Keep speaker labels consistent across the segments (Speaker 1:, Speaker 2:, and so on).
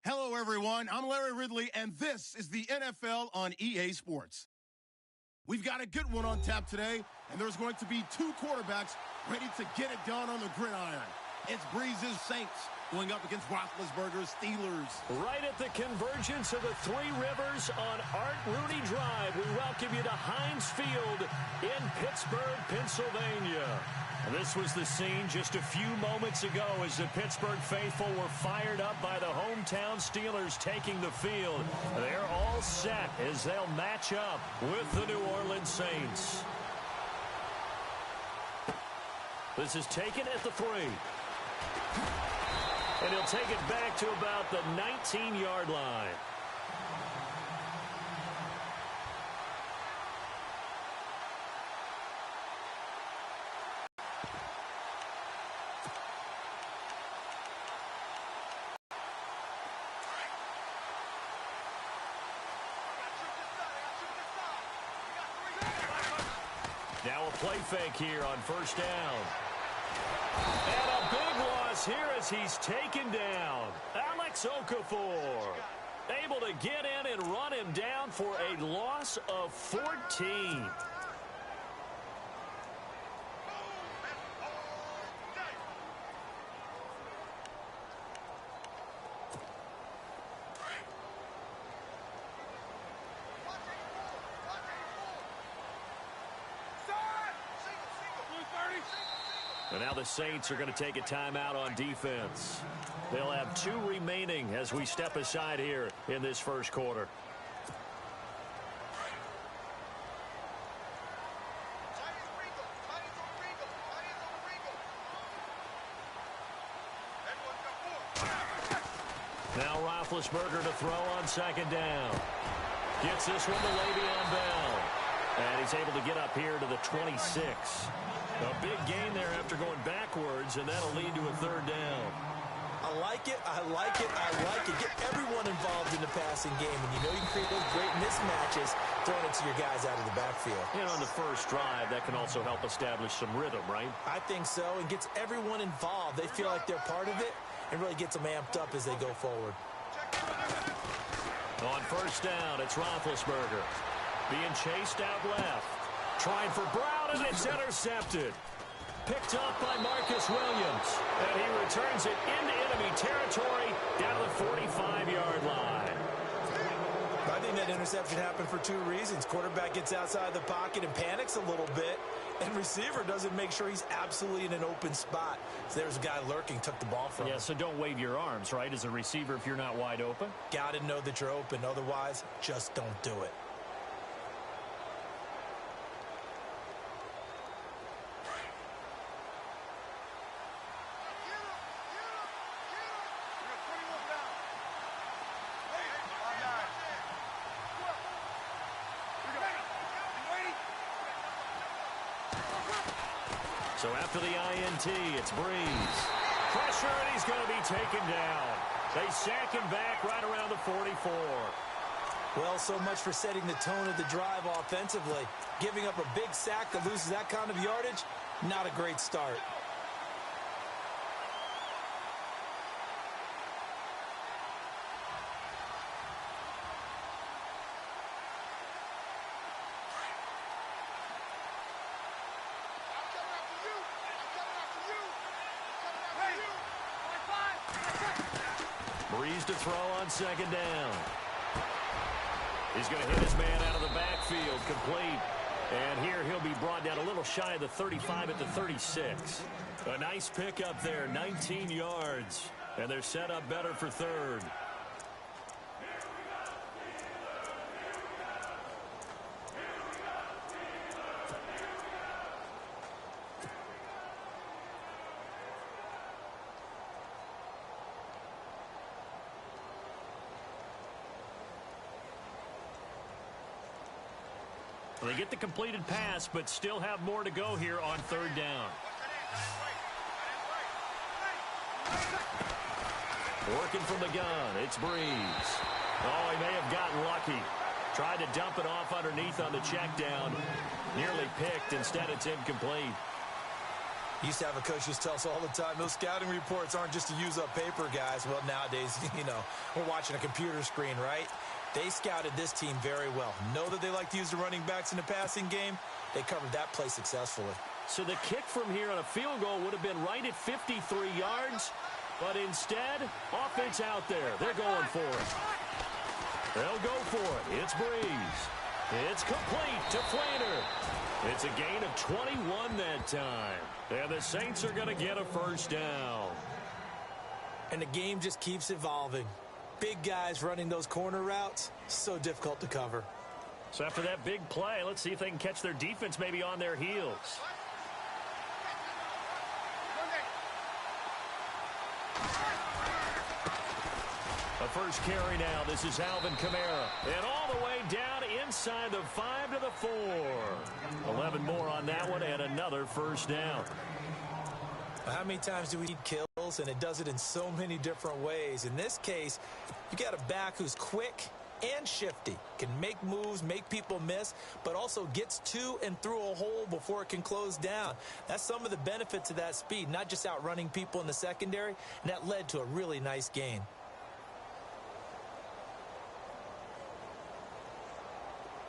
Speaker 1: Hello, everyone. I'm Larry Ridley, and this is the NFL on EA Sports. We've got a good one on tap today, and there's going to be two quarterbacks ready to get it done on the gridiron. It's Breeze's Saints going up against Roethlisberger's Steelers.
Speaker 2: Right at the convergence of the Three Rivers on Art Rooney Drive, we welcome you to Heinz Field in Pittsburgh, Pennsylvania. This was the scene just a few moments ago as the Pittsburgh faithful were fired up by the hometown Steelers taking the field. They're all set as they'll match up with the New Orleans Saints. This is taken at the 3. And he'll take it back to about the 19-yard line. Now a play fake here on first down. And a big loss here as he's taken down. Alex Okafor able to get in and run him down for a loss of 14. And now the Saints are going to take a timeout on defense. They'll have 2 remaining as we step aside here in this first quarter. Now Roethlisberger to throw on second down. Gets this one to Le'Veon Bell. And he's able to get up here to the 26. A big gain there after going backwards, and that'll lead to a third down.
Speaker 3: I like it, I like it, I like it. Get everyone involved in the passing game, and you know you can create those great mismatches throwing it to your guys out of the backfield.
Speaker 2: And on the first drive, that can also help establish some rhythm, right?
Speaker 3: I think so, and gets everyone involved. They feel like they're part of it, and really gets them amped up as they go forward.
Speaker 2: On first down, it's Roethlisberger. Being chased out left. Trying for Brown, and it's intercepted. Picked up by Marcus Williams. And he returns it into enemy territory down to the 45-yard line.
Speaker 3: I think that interception happened for 2 reasons. Quarterback gets outside the pocket and panics a little bit. And receiver doesn't make sure he's absolutely in an open spot. So there's a guy lurking, took the ball from him.
Speaker 2: Yeah, so don't wave your arms, right, as a receiver if you're not wide open.
Speaker 3: Got to know that you're open. Otherwise, just don't do it.
Speaker 2: So after the INT, it's Breeze. Pressure, and he's going to be taken down. They sack him back right around the 44.
Speaker 3: Well, so much for setting the tone of the drive offensively. Giving up a big sack that loses that kind of yardage, not a great start.
Speaker 2: Breeze to throw on second down. He's going to hit his man out of the backfield, complete. And here he'll be brought down a little shy of the 35 at the 36. A nice pickup there, 19 yards. And they're set up better for third. They get the completed pass, but still have more to go here on third down. Working from the gun, it's Breeze. Oh, he may have gotten lucky. Tried to dump it off underneath on the check down. Nearly picked. Instead, it's incomplete.
Speaker 3: Used to have a coach who used to tell us all the time, those scouting reports aren't just to use up paper, guys. Well, nowadays, we're watching a computer screen, right? They scouted this team very well. Know that they like to use the running backs in the passing game. They covered that play successfully.
Speaker 2: So the kick from here on a field goal would have been right at 53 yards. But instead, offense out there. They're going for it. They'll go for it. It's Breeze. It's complete to Flainer. It's a gain of 21 that time. And the Saints are going to get a first down.
Speaker 3: And the game just keeps evolving. Big guys running those corner routes, so difficult to cover.
Speaker 2: So after that big play, let's see if they can catch their defense maybe on their heels. The first carry now. This is Alvin Kamara. And all the way down inside the 5 to the 4. 11 more on that one and another first down.
Speaker 3: How many times do we need kills? And it does it in so many different ways. In this case, you got a back who's quick and shifty, can make moves, make people miss, but also gets to and through a hole before it can close down. That's some of the benefits of that speed, not just outrunning people in the secondary, and that led to a really nice gain.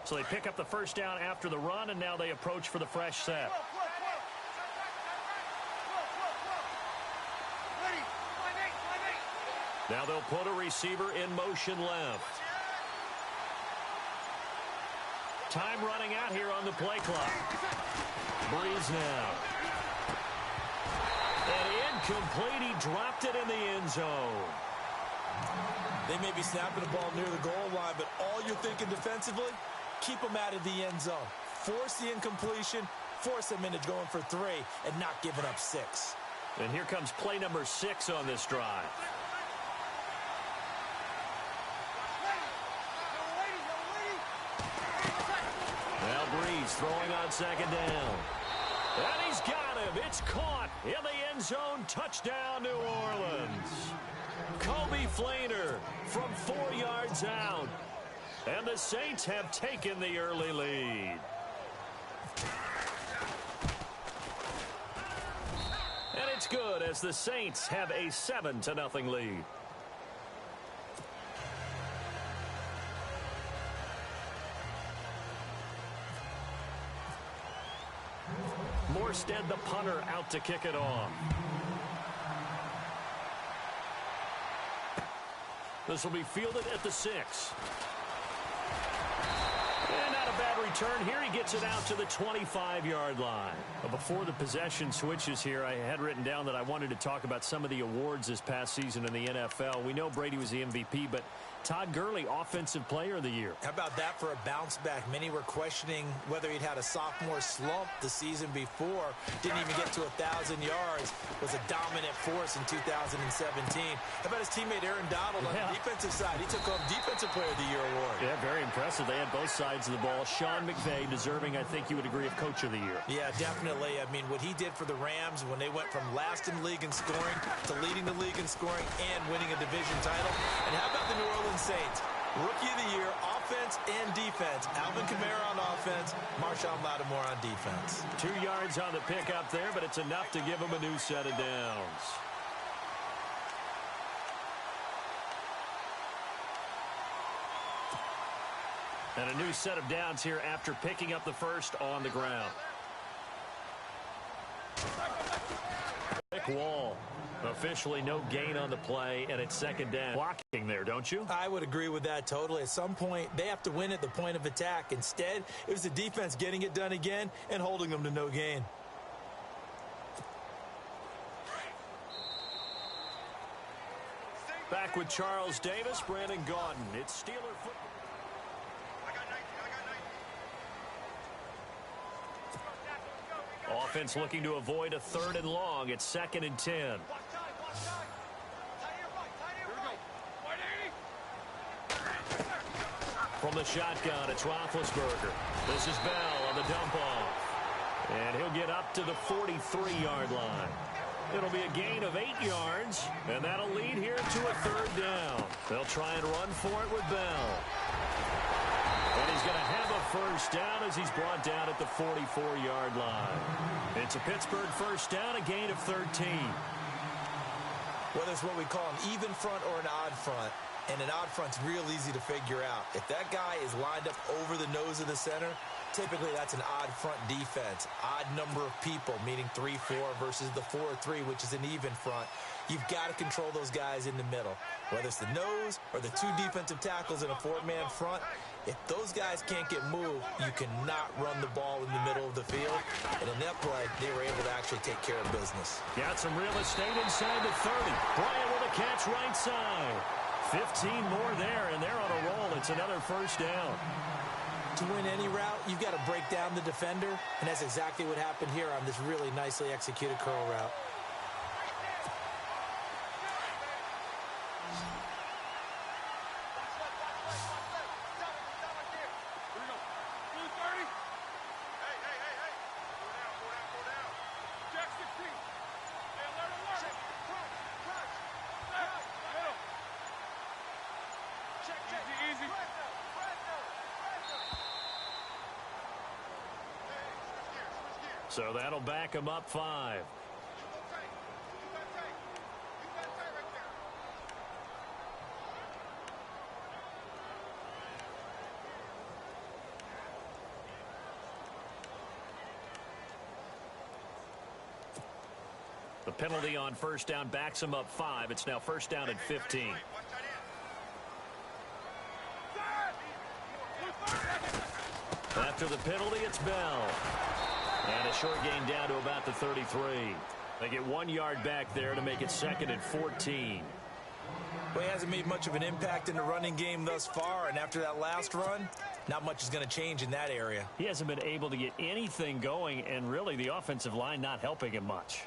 Speaker 2: So they pick up the first down after the run, and now they approach for the fresh set. Now they'll put a receiver in motion left. Time running out here on the play clock. Breeze now. And incomplete. He dropped it in the end zone.
Speaker 3: They may be snapping the ball near the goal line, but all you're thinking defensively, keep them out of the end zone. Force the incompletion, force them into going for 3, and not giving up 6.
Speaker 2: And here comes play number 6 on this drive. Now Breeze throwing on second down. And he's got him. It's caught in the end zone. Touchdown, New Orleans. Kobe Flainer from 4 yards out. And the Saints have taken the early lead. And it's good as the Saints have a 7-0 lead. Morstead, the punter, out to kick it off. This will be fielded at the 6. And not a bad return here. He gets it out to the 25-yard line. But before the possession switches here, I had written down that I wanted to talk about some of the awards this past season in the NFL. We know Brady was the MVP, but Todd Gurley, Offensive Player of the Year.
Speaker 3: How about that for a bounce back? Many were questioning whether he'd had a sophomore slump the season before. Didn't even get to 1,000 yards. Was a dominant force in 2017. How about his teammate Aaron Donald on the defensive side? He took home Defensive Player of the Year award.
Speaker 2: Yeah, very impressive. They had both sides of the ball. Sean McVay deserving, I think you would agree, of Coach of the Year.
Speaker 3: Yeah, definitely. I mean, what he did for the Rams when they went from last in the league in scoring to leading the league in scoring and winning a division title. And how about the New Orleans Saints? Rookie of the Year, offense and defense. Alvin Kamara on offense, Marshawn Lattimore on defense.
Speaker 2: 2 yards on the pickup there, but it's enough to give him a new set of downs. And a new set of downs here after picking up the first on the ground. Quick wall. Officially no gain on the play, and it's second down. Blocking there, don't you?
Speaker 3: I would agree with that totally. At some point, they have to win at the point of attack. Instead, it was the defense getting it done again and holding them to no gain.
Speaker 2: Back with Charles Davis, Brandon Gaudin. It's Steeler football. Offense looking to avoid a 3rd and long. It's 2nd and 10. From the shotgun, it's Roethlisberger. This is Bell on the dump off. And he'll get up to the 43-yard line. It'll be a gain of 8 yards, and that'll lead here to a 3rd down. They'll try and run for it with Bell. And he's going to have a first down as he's brought down at the 44-yard line. It's a Pittsburgh first down, a gain of 13.
Speaker 3: Whether it's what we call an even front or an odd front, and an odd front's real easy to figure out. If that guy is lined up over the nose of the center, typically that's an odd front defense. Odd number of people, meaning 3-4 versus the 4-3, which is an even front. You've got to control those guys in the middle. Whether it's the nose or the two defensive tackles in a four-man front, if those guys can't get moved, you cannot run the ball in the middle of the field. And in that play, they were able to actually take care of business.
Speaker 2: Got some real estate inside the 30. Bryant with a catch right side. 15 more there, and they're on a roll. It's another first down.
Speaker 3: To win any route, you've got to break down the defender, and that's exactly what happened here on this really nicely executed curl route.
Speaker 2: So that'll back him up 5. The penalty on first down backs him up 5. It's now first down and 15. After the penalty, it's Bell. And a short gain down to about the 33. They get 1 yard back there to make it second and 14.
Speaker 3: Well, he hasn't made much of an impact in the running game thus far, and after that last run, not much is going to change in that area.
Speaker 2: He hasn't been able to get anything going, and really the offensive line not helping him much.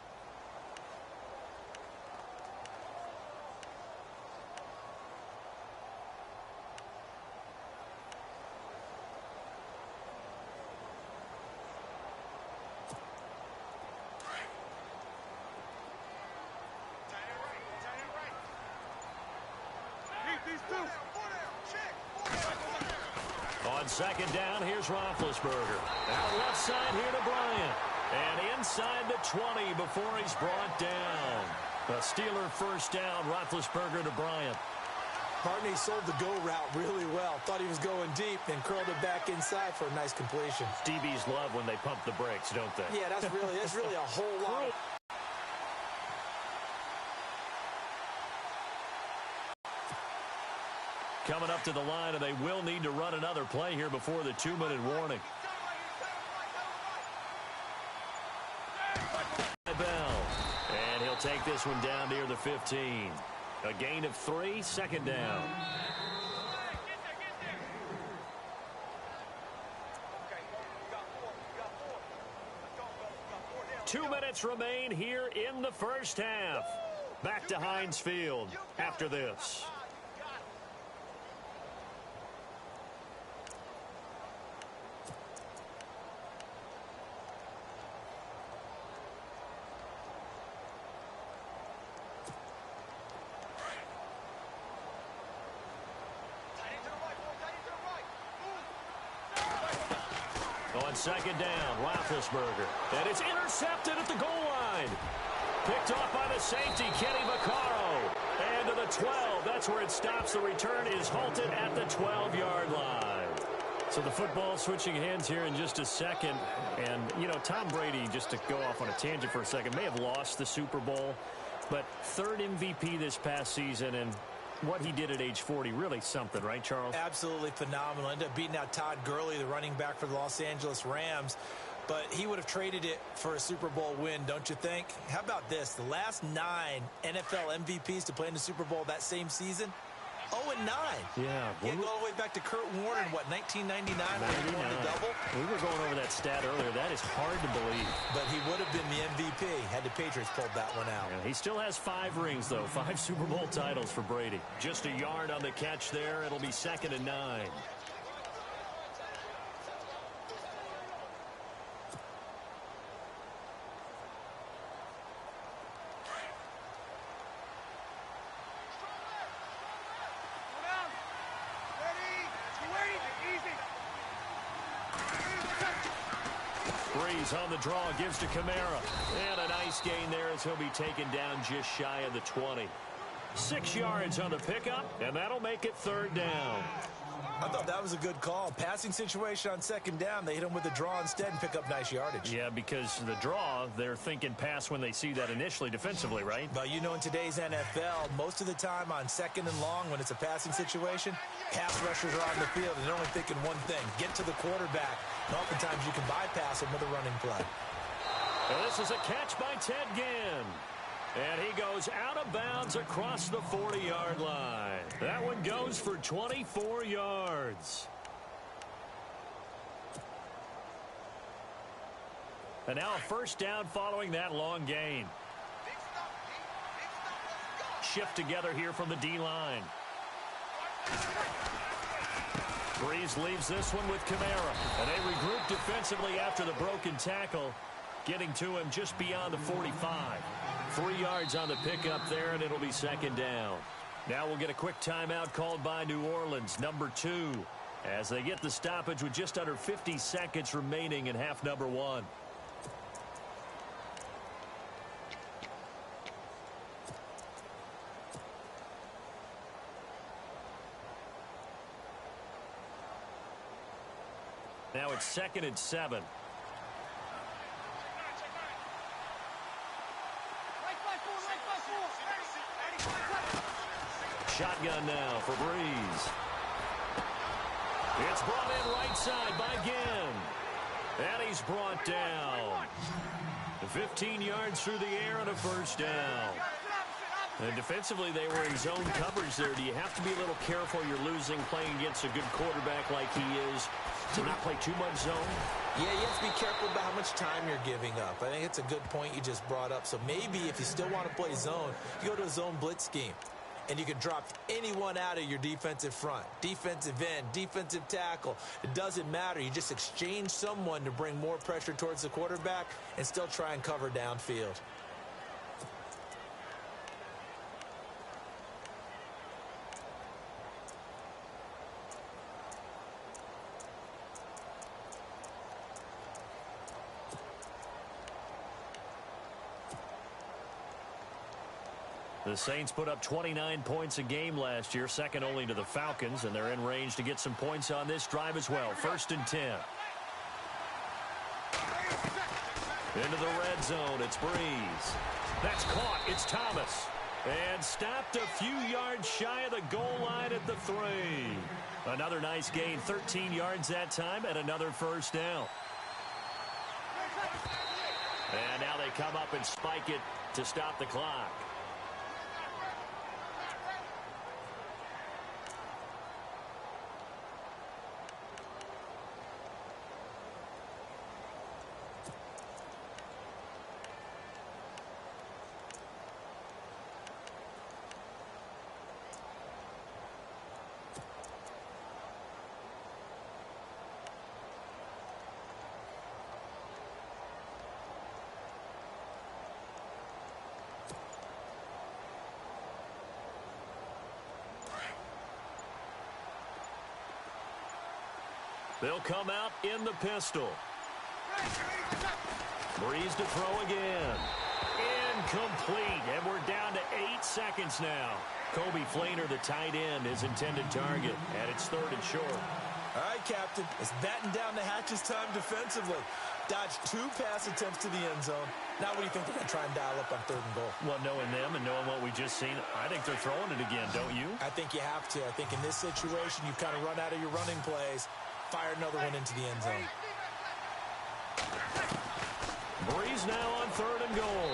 Speaker 2: On second down, here's Roethlisberger. Out left side here to Bryant. And inside the 20 before he's brought down. A Steeler first down, Roethlisberger to Bryant.
Speaker 3: Partney sold the go route really well. Thought he was going deep and curled it back inside for a nice completion.
Speaker 2: DBs love when they pump the brakes, don't they?
Speaker 3: Yeah, that's really a whole lot.
Speaker 2: Coming up to the line, and they will need to run another play here before the 2-minute warning. Bell. And he'll take this one down near the 15. A gain of 3, second down. Two minutes remain here in the first half. Back to Heinz Field after this. On second down, Roethlisberger. And it's intercepted at the goal line. Picked off by the safety, Kenny Vaccaro. And to the 12. That's where it stops. The return is halted at the 12-yard line. So the football switching hands here in just a second. And, you know, Tom Brady, just to go off on a tangent for a second, may have lost the Super Bowl. But third MVP this past season, and what he did at age 40, really something, right, Charles?
Speaker 3: Absolutely phenomenal. Ended up beating out Todd Gurley, the running back for the Los Angeles Rams. But he would have traded it for a Super Bowl win, don't you think? How about this? The last 9 NFL MVPs to play in the Super Bowl that same season, 0-9.
Speaker 2: Yeah.
Speaker 3: You go all the way back to Kurt Warner in, what, 1999 when he won the double?
Speaker 2: We were going over that stat earlier. That is hard to believe.
Speaker 3: But he would have been the MVP had the Patriots pulled that one out.
Speaker 2: Yeah, he still has 5 rings, though. 5 Super Bowl titles for Brady. Just a yard on the catch there. It'll be second and 9. Breeze on the draw, gives to Kamara. And a nice gain there as he'll be taken down just shy of the 20. 6 yards on the pickup, and that'll make it 3rd down.
Speaker 3: I thought that was a good call. Passing situation on 2nd down. They hit him with a draw instead and pick up nice yardage.
Speaker 2: Yeah, because the draw, they're thinking pass when they see that initially defensively, right?
Speaker 3: But you know, in today's NFL, most of the time on 2nd and long, when it's a passing situation, pass rushers are on the field and they're only thinking one thing: get to the quarterback. And oftentimes you can bypass him with a running play.
Speaker 2: And this is a catch by Ted Ginn. And he goes out of bounds across the 40-yard line. That one goes for 24 yards. And now a 1st down following that long gain. Shift together here from the D-line. Breeze leaves this one with Kamara. And they regroup defensively after the broken tackle, getting to him just beyond the 45. 3 yards on the pickup there, and it'll be 2nd down. Now we'll get a quick timeout called by New Orleans, number 2, as they get the stoppage with just under 50 seconds remaining in half number 1. Now it's 2nd and 7. Shotgun now for Breeze. It's brought in right side by Ginn. And he's brought down. 15 yards through the air and a 1st down. And defensively, they were in zone coverage there. Do you have to be a little careful you're losing playing against a good quarterback like he is to not play too much zone?
Speaker 3: Yeah, you have to be careful about how much time you're giving up. I think it's a good point you just brought up. So maybe if you still want to play zone, you go to a zone blitz scheme. And you can drop anyone out of your defensive front. Defensive end, defensive tackle. It doesn't matter. You just exchange someone to bring more pressure towards the quarterback and still try and cover downfield.
Speaker 2: The Saints put up 29 points a game last year, second only to the Falcons, and they're in range to get some points on this drive as well. 1st and 10. Into the red zone, it's Breeze. That's caught, it's Thomas. And stopped a few yards shy of the goal line at the 3. Another nice gain, 13 yards that time, and another 1st down. And now they come up and spike it to stop the clock. They'll come out in the pistol. Breeze to throw again. Incomplete, and we're down to 8 seconds now. Kobe Flainer, the tight end, his intended target, and it's 3rd and short.
Speaker 3: All right, Captain, it's batten down the hatches time defensively. Dodged 2 pass attempts to the end zone. Now what do you think they're going to try and dial up on 3rd and goal?
Speaker 2: Well, knowing them and knowing what we just seen, I think they're throwing it again, don't you?
Speaker 3: I think you have to. I think in this situation, you've kind of run out of your running plays. Fire another one into the end zone.
Speaker 2: Breeze now on 3rd and goal.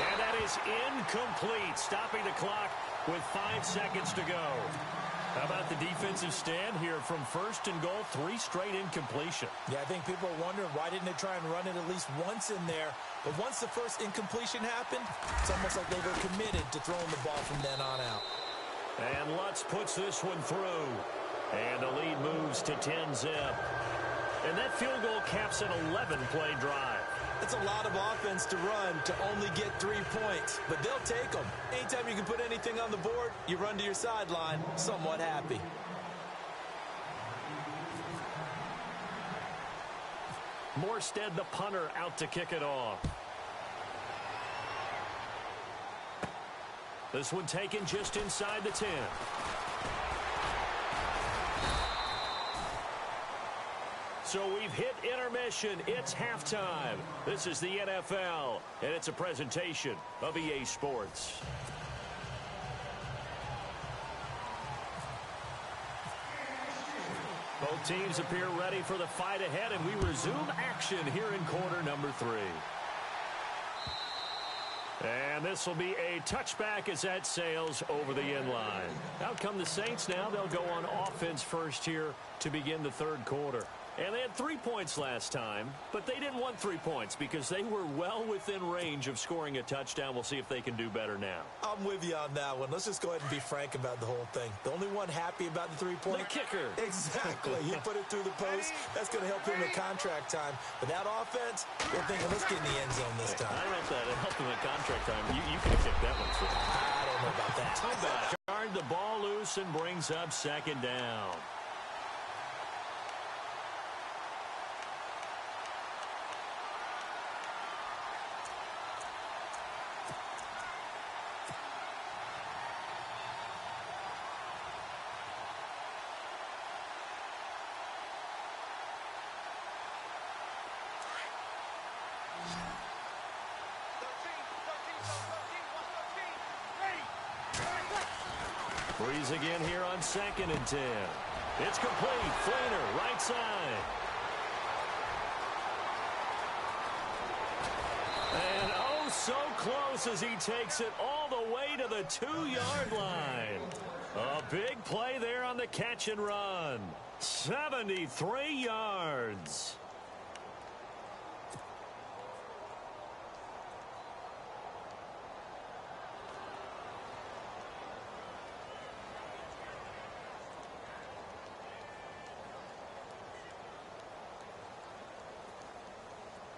Speaker 2: And that is incomplete, stopping the clock with 5 seconds to go. How about the defensive stand here from 1st and goal, 3 straight incompletion?
Speaker 3: Yeah, I think people are wondering why didn't they try and run it at least once in there. But once the first incompletion happened, it's almost like they were committed to throwing the ball from then on out.
Speaker 2: And Lutz puts this one through. And the lead moves to 10-zip. And that field goal caps an 11-play drive.
Speaker 3: It's a lot of offense to run to only get 3 points, but they'll take them. Anytime you can put anything on the board, you run to your sideline somewhat happy.
Speaker 2: Morstead, the punter, out to kick it off. This one taken just inside the 10. So we've hit intermission. It's halftime. This is the NFL, and it's a presentation of EA Sports. Both teams appear ready for the fight ahead, and we resume action here in quarter number 3. And this will be a touchback as that sails over the end line. Out come the Saints now. They'll go on offense first here to begin the third quarter. And they had 3 points last time, but they didn't want 3 points because they were well within range of scoring a touchdown. We'll see if they can do better now.
Speaker 3: I'm with you on that one. Let's just go ahead and be frank about the whole thing. The only one happy about the 3-point?
Speaker 2: The kicker.
Speaker 3: Exactly. He put it through the post. That's going to help him in contract time. But that offense, they're thinking, let's get in the end zone this time.
Speaker 2: I don't know if that helped him in contract time. You could have kicked that one.
Speaker 3: I don't know about that.
Speaker 2: Too bad. Guard the ball loose and brings up second down. Breeze again here on 2nd and 10. It's complete. Fleener, right side. And oh, so close as he takes it all the way to the 2-yard line. A big play there on the catch and run. 73 yards.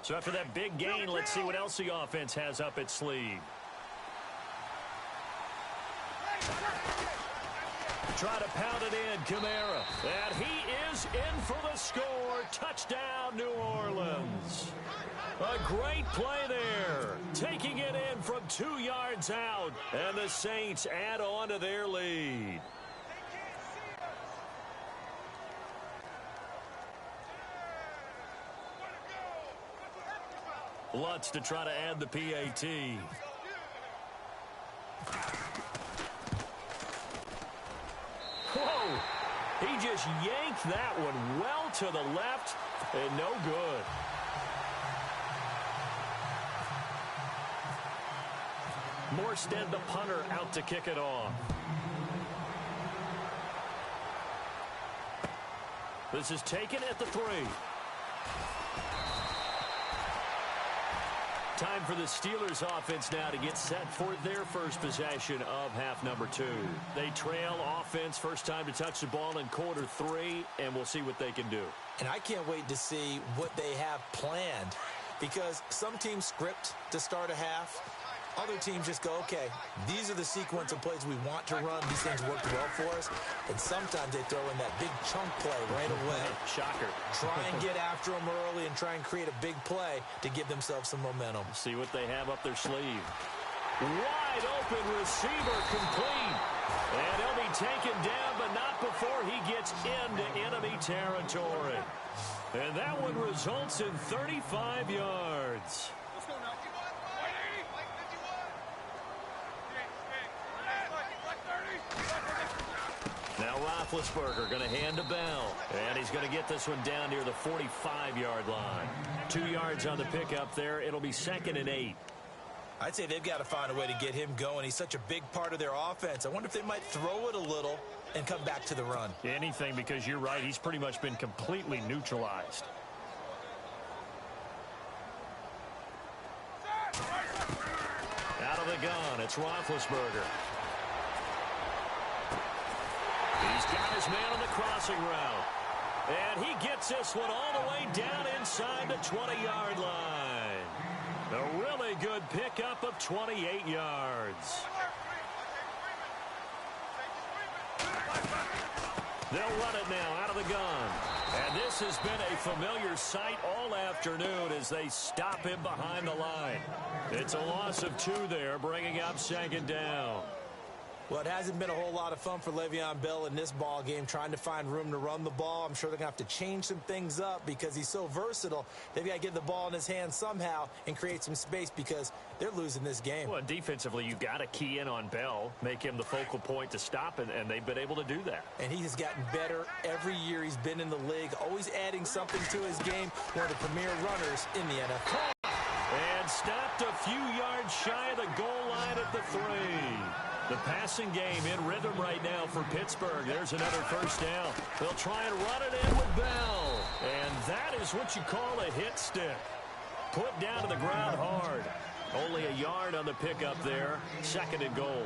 Speaker 2: So after that big gain, let's see what else the offense has up its sleeve. Try to pound it in, Kamara. And he is in for the score. Touchdown, New Orleans. A great play there. Taking it in from 2 yards out. And the Saints add on to their lead. Lutz to try to add the PAT. Whoa! He just yanked that one well to the left and no good. Morstead, the punter, out to kick it off. This is taken at the 3. Time for the Steelers offense now to get set for their first possession of half number 2. They trail offense, first time to touch the ball in quarter 3, and we'll see what they can do.
Speaker 3: And I can't wait to see what they have planned, because some teams script to start a half. Other teams just go, okay, these are the sequence of plays we want to run. These things worked well for us. And sometimes they throw in that big chunk play right away.
Speaker 2: Shocker.
Speaker 3: Try and get after them early and try and create a big play to give themselves some momentum.
Speaker 2: See what they have up their sleeve. Wide open receiver complete. And he'll be taken down, but not before he gets into enemy territory. And that one results in 35 yards. Now Roethlisberger going to hand to Bell. And he's going to get this one down near the 45-yard line. 2 yards on the pickup there. It'll be 2nd and 8.
Speaker 3: I'd say they've got to find a way to get him going. He's such a big part of their offense. I wonder if they might throw it a little and come back to the run.
Speaker 2: Anything, because you're right. He's pretty much been completely neutralized. Out of the gun, it's Roethlisberger. He's got his man on the crossing route. And he gets this one all the way down inside the 20-yard line. A really good pickup of 28 yards. They'll run it now out of the gun. And this has been a familiar sight all afternoon as they stop him behind the line. It's a loss of 2 there, bringing up 2nd down.
Speaker 3: Well, it hasn't been a whole lot of fun for Le'Veon Bell in this ball game, trying to find room to run the ball. I'm sure they're going to have to change some things up because he's so versatile. They've got to get the ball in his hands somehow and create some space because they're losing this game.
Speaker 2: Well, defensively, you've got to key in on Bell, make him the focal point to stop, and they've been able to do that.
Speaker 3: And he has gotten better every year he's been in the league, always adding something to his game, one of the premier runners in the NFL.
Speaker 2: And stopped a few yards shy of the goal line at the 3. The passing game in rhythm right now for Pittsburgh. There's another 1st down. They'll try and run it in with Bell. And that is what you call a hit stick. Put down to the ground hard. Only a yard on the pickup there. 2nd and goal.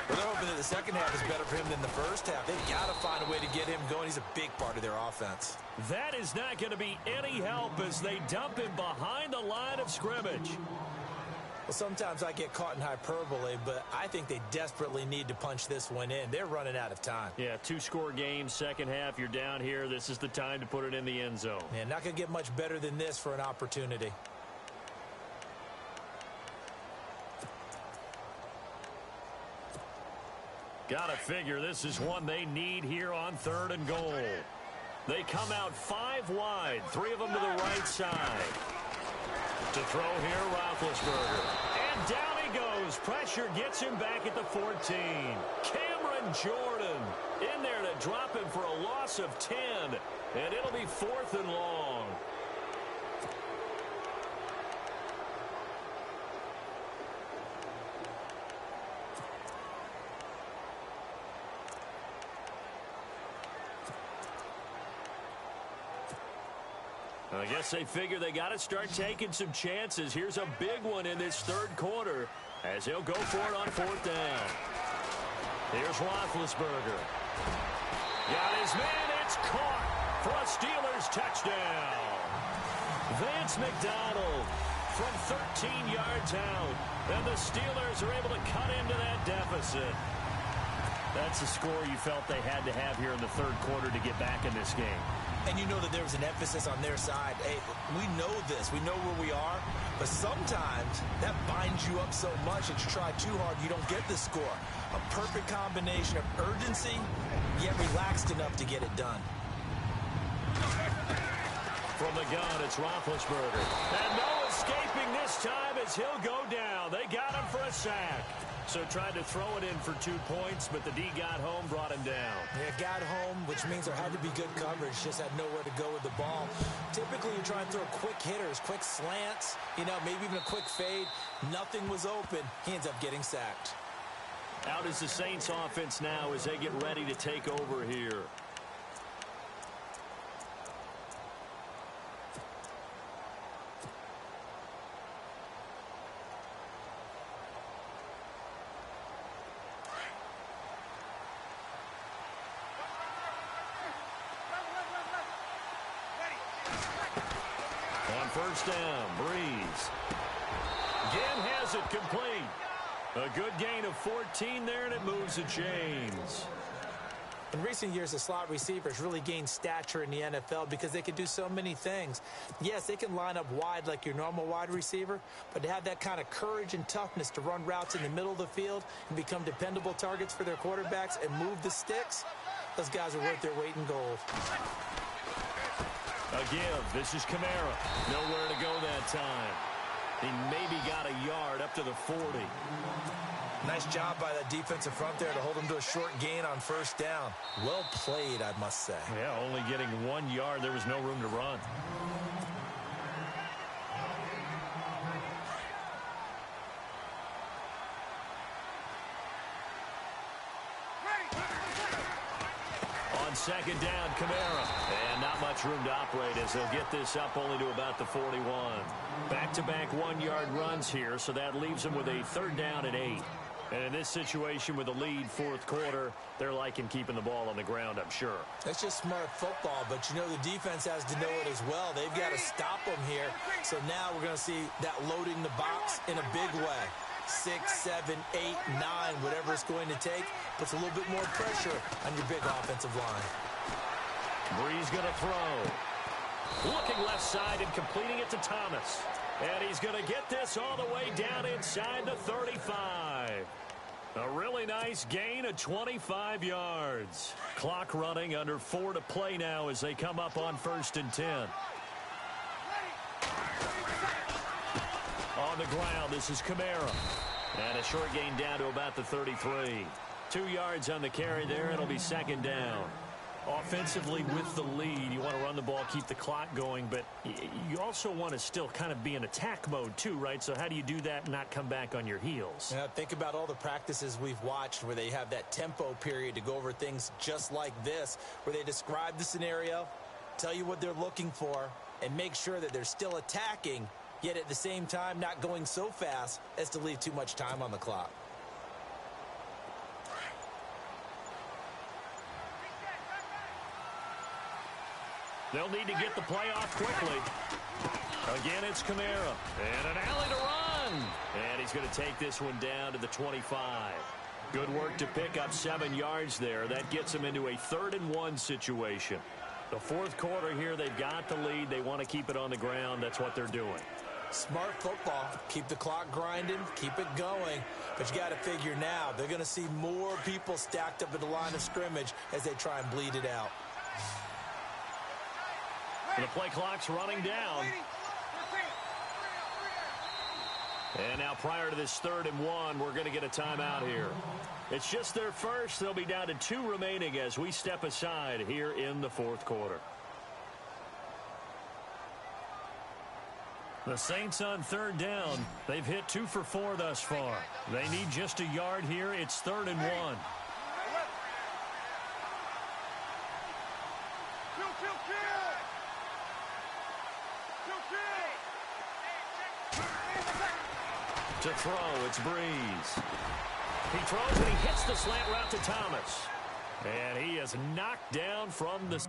Speaker 3: Well, they're hoping that the second half is better for him than the first half. They've got to find a way to get him going. He's a big part of their offense.
Speaker 2: That is not going to be any help as they dump him behind the line of scrimmage.
Speaker 3: Well, sometimes I get caught in hyperbole, but I think they desperately need to punch this one in. They're running out of time.
Speaker 2: Yeah, 2-score game, second half. You're down here. This is the time to put it in the end zone.
Speaker 3: Yeah, not going to get much better than this for an opportunity.
Speaker 2: Gotta figure this is one they need here on 3rd and goal. They come out 5 wide, 3 of them to the right side. To throw here, Roethlisberger. And down he goes. Pressure gets him back at the 14. Cameron Jordan in there to drop him for a loss of 10. And it'll be 4th and long. I guess they figure they got to start taking some chances. Here's a big one in this 3rd quarter as he'll go for it on 4th down. Here's Roethlisberger. Got his man. It's caught for a Steelers touchdown. Vance McDonald from 13 yards out. And the Steelers are able to cut into that deficit. That's a score you felt they had to have here in the 3rd quarter to get back in this game.
Speaker 3: And you know that there was an emphasis on their side. Hey, we know this. We know where we are. But sometimes that binds you up so much that you try too hard, you don't get the score. A perfect combination of urgency, yet relaxed enough to get it done.
Speaker 2: From the gun, it's Roethlisberger. And no escaping this time as he'll go down. They got him for a sack. So tried to throw it in for 2 points, but the D got home, brought him down.
Speaker 3: Yeah, got home, which means there had to be good coverage. Just had nowhere to go with the ball. Typically, you're trying to throw quick hitters, quick slants, maybe even a quick fade. Nothing was open. He ends up getting sacked.
Speaker 2: Out is the Saints offense now as they get ready to take over here. On 1st down, Breeze. Again has it complete. A good gain of 14 there, and it moves the chains.
Speaker 3: In recent years, the slot receivers really gained stature in the NFL because they can do so many things. Yes, they can line up wide like your normal wide receiver, but to have that kind of courage and toughness to run routes in the middle of the field and become dependable targets for their quarterbacks and move the sticks, those guys are worth their weight in gold.
Speaker 2: A give. This is Kamara. Nowhere to go that time. He maybe got a yard up to the 40.
Speaker 3: Nice job by that defensive front there to hold him to a short gain on 1st down. Well played, I must say.
Speaker 2: Yeah, only getting 1 yard. There was no room to run. On 2nd down, Kamara. And not much room to operate as they'll get this up only to about the 41. Back-to-back 1-yard runs here, so that leaves them with a 3rd down and 8. And in this situation with a lead 4th quarter, they're liking keeping the ball on the ground, I'm sure.
Speaker 3: That's just smart football, but the defense has to know it as well. They've got to stop them here. So now we're going to see that loading the box in a big way. 6, 7, 8, 9, whatever it's going to take, puts a little bit more pressure on your big offensive line.
Speaker 2: Brees going to throw. Looking left side and completing it to Thomas. And he's going to get this all the way down inside the 35. A really nice gain of 25 yards. Clock running, under 4 to play now as they come up on 1st and 10. On the ground, this is Kamara. And a short gain down to about the 33. 2 yards on the carry there. It'll be 2nd down. Offensively with the lead, you want to run the ball, keep the clock going, but you also want to still kind of be in attack mode too, right? So how do you do that and not come back on your heels?
Speaker 3: Yeah, think about all the practices we've watched where they have that tempo period to go over things just like this, where they describe the scenario, tell you what they're looking for, and make sure that they're still attacking, yet at the same time not going so fast as to leave too much time on the clock.
Speaker 2: They'll need to get the play off quickly. Again, it's Kamara. And an alley to run. And he's going to take this one down to the 25. Good work to pick up 7 yards there. That gets them into a 3rd and 1 situation. The 4th quarter here, they've got the lead. They want to keep it on the ground. That's what they're doing.
Speaker 3: Smart football. Keep the clock grinding. Keep it going. But you got to figure now, they're going to see more people stacked up at the line of scrimmage as they try and bleed it out.
Speaker 2: The play clock's running down. And now prior to this 3rd and 1, we're going to get a timeout here. It's just their first. They'll be down to 2 remaining as we step aside here in the 4th quarter. The Saints on 3rd down. They've hit 2 for 4 thus far. They need just a yard here. It's 3rd and 1. To throw, it's Brees. He throws and he hits the slant route to Thomas. And he is knocked down from the...